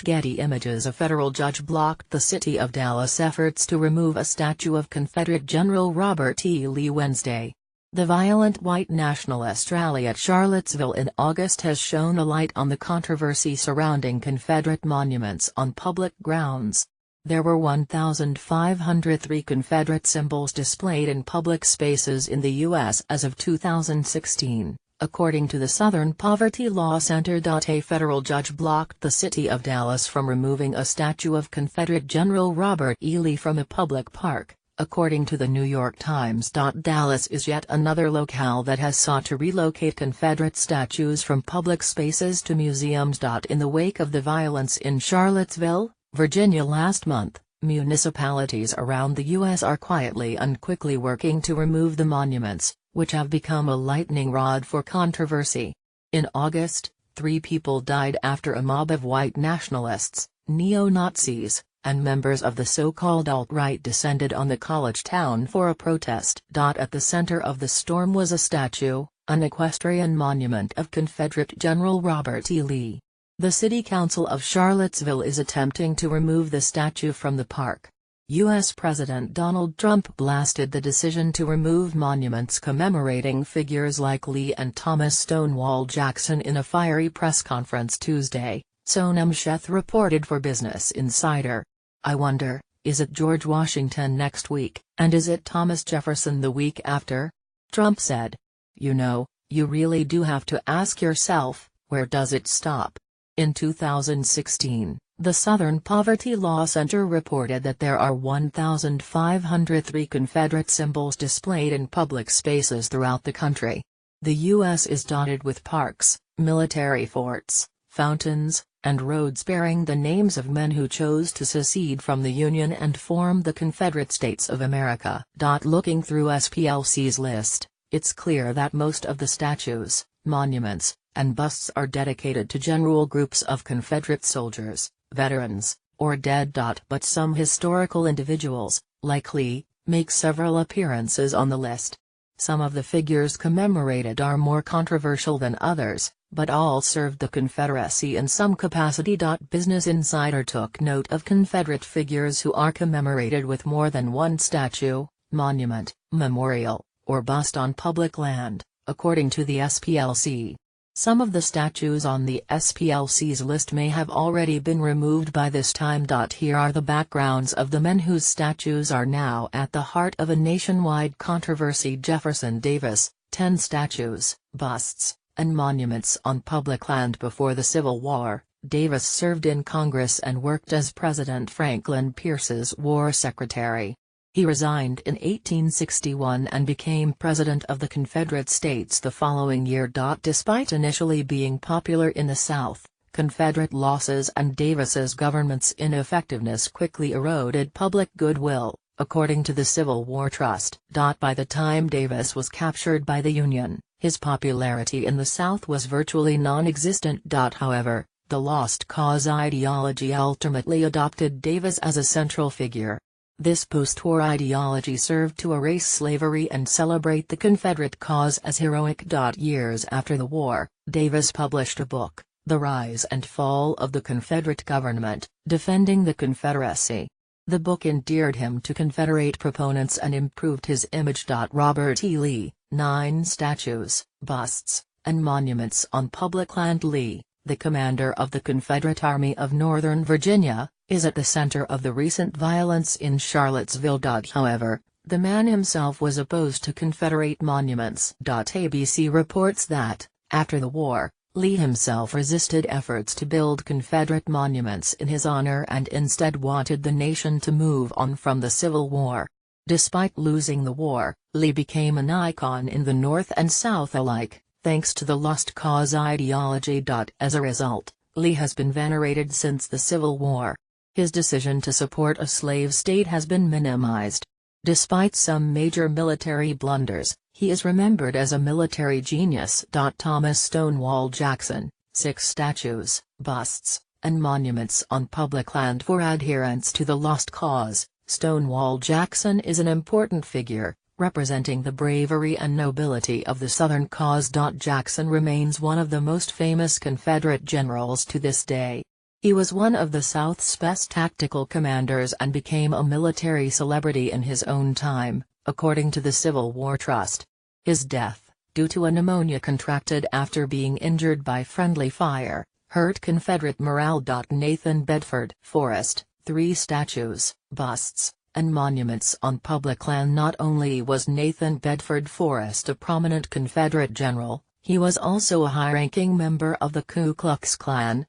Getty Images. A federal judge blocked the city of Dallas' efforts to remove a statue of Confederate General Robert E. Lee Wednesday. The violent white nationalist rally at Charlottesville in August has shone a light on the controversy surrounding Confederate monuments on public grounds. There were 1,503 Confederate symbols displayed in public spaces in the U.S. as of 2016, according to the Southern Poverty Law Center. A federal judge blocked the city of Dallas from removing a statue of Confederate General Robert E. Lee from a public park, according to the New York Times. Dallas is yet another locale that has sought to relocate Confederate statues from public spaces to museums. In the wake of the violence in Charlottesville, Virginia last month, municipalities around the U.S. are quietly and quickly working to remove the monuments, which have become a lightning rod for controversy. In August, 3 people died after a mob of white nationalists, neo-Nazis, and members of the so-called alt-right descended on the college town for a protest. At the center of the storm was a statue, an equestrian monument of Confederate General Robert E. Lee. The City Council of Charlottesville is attempting to remove the statue from the park. U.S. President Donald Trump blasted the decision to remove monuments commemorating figures like Lee and Thomas "Stonewall" Jackson in a fiery press conference Tuesday, Sonam Sheth reported for Business Insider. "I wonder, is it George Washington next week, and is it Thomas Jefferson the week after?" Trump said. "You know, you really do have to ask yourself, where does it stop?" In 2016, the Southern Poverty Law Center reported that there are 1,503 Confederate symbols displayed in public spaces throughout the country. The U.S. is dotted with parks, military forts, fountains, and roads bearing the names of men who chose to secede from the Union and form the Confederate States of America. Looking through SPLC's list, it's clear that most of the statues, monuments, and busts are dedicated to general groups of Confederate soldiers, veterans, or dead. But some historical individuals, like Lee, make several appearances on the list. Some of the figures commemorated are more controversial than others, but all served the Confederacy in some capacity. Business Insider took note of Confederate figures who are commemorated with more than one statue, monument, memorial, or bust on public land, according to the SPLC. Some of the statues on the SPLC's list may have already been removed by this time. Here are the backgrounds of the men whose statues are now at the heart of a nationwide controversy. Jefferson Davis, 10 statues, busts, and monuments on public land. Before the Civil War, Davis served in Congress and worked as President Franklin Pierce's war secretary. He resigned in 1861 and became President of the Confederate States the following year. Despite initially being popular in the South, Confederate losses and Davis's government's ineffectiveness quickly eroded public goodwill, according to the Civil War Trust. By the time Davis was captured by the Union, his popularity in the South was virtually non-existent. However, the Lost Cause ideology ultimately adopted Davis as a central figure. This post-war ideology served to erase slavery and celebrate the Confederate cause as heroic. Years after the war, Davis published a book, The Rise and Fall of the Confederate Government, defending the Confederacy. The book endeared him to Confederate proponents and improved his image. Robert E. Lee, 9 statues, busts, and monuments on public land. Lee, the commander of the Confederate Army of Northern Virginia, is at the center of the recent violence in Charlottesville. However, the man himself was opposed to Confederate monuments. ABC reports that, after the war, Lee himself resisted efforts to build Confederate monuments in his honor and instead wanted the nation to move on from the Civil War. Despite losing the war, Lee became an icon in the North and South alike, thanks to the Lost Cause ideology. As a result, Lee has been venerated since the Civil War. His decision to support a slave state has been minimized. Despite some major military blunders, he is remembered as a military genius. Thomas "Stonewall" Jackson, 6 statues, busts, and monuments on public land. For adherents to the Lost Cause, Stonewall Jackson is an important figure, representing the bravery and nobility of the Southern cause. Jackson remains one of the most famous Confederate generals to this day. He was one of the South's best tactical commanders and became a military celebrity in his own time, according to the Civil War Trust. His death, due to a pneumonia contracted after being injured by friendly fire, hurt Confederate morale. Nathan Bedford Forrest, 3 statues, busts, and monuments on public land. Not only was Nathan Bedford Forrest a prominent Confederate general, he was also a high-ranking member of the Ku Klux Klan,